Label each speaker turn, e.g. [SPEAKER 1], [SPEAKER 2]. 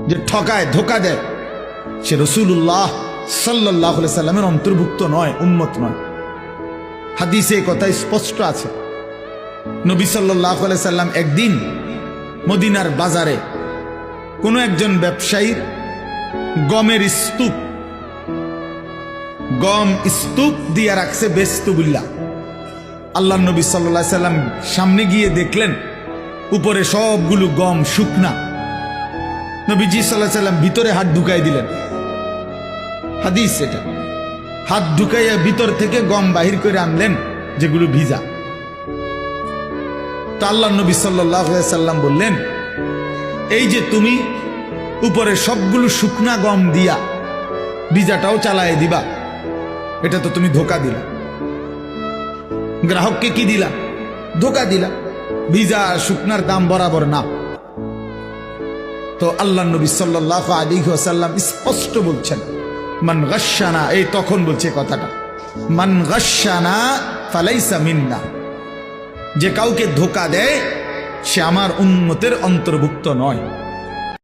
[SPEAKER 1] যে ঠকায়, ধোকা দেয়, সে রাসূলুল্লাহ সাল্লাল্লাহু আলাইহি সাল্লামের অন্তর্ভুক্ত নয়, উম্মত নয়। হাদিসে কথা স্পষ্ট আছে। নবী সাল্লাল্লাহু আলাইহি সাল্লাম একদিন মদিনার বাজারে কোনো একজন ব্যবসায়ীর গমের স্তূপ, গম স্তূপ দিয়ে রাখছে বেস্তুবিল্লাহ। আল্লাহ নবী সাল্লাল্লাহু আলাইহি সাল্লাম সামনে গিয়ে দেখলেন উপরে সবগুলো গম শুকনা। নবীজি সাল্লাল্লাহু আলাইহি সাল্লাম ভিতরে হাত ঢুকাই দিলেন। হাদিস এটা। হাত ঢুকাইয়া ভিতর থেকে গম বাহির করে আনলেন যেগুলো ভিজা। তো আল্লাহ নবী সাল্লাল্লাহু আলাইহি সাল্লাম বললেন, এই যে তুমি উপরে সবগুলো শুকনা গম দিয়া ভিজাটাও চালায় দিবা, এটা তো তুমি ধোকা দিলা। গ্রাহককে কি দিলা? ধোকা দিলা। ভিজা আর শুকনার দাম বরাবর না। তো আল্লাহ নবী সাল্লাল্লাহু আলাইহি ওয়াসাল্লাম স্পষ্ট বলছেন, মান গাশশানা, এই তখন বলছে কথাটা, মান গাশশানা ফালাইসা মিন্না, যে কাউকে ধোকা দেয় সে আমার উম্মতের অন্তর্ভুক্ত নয়।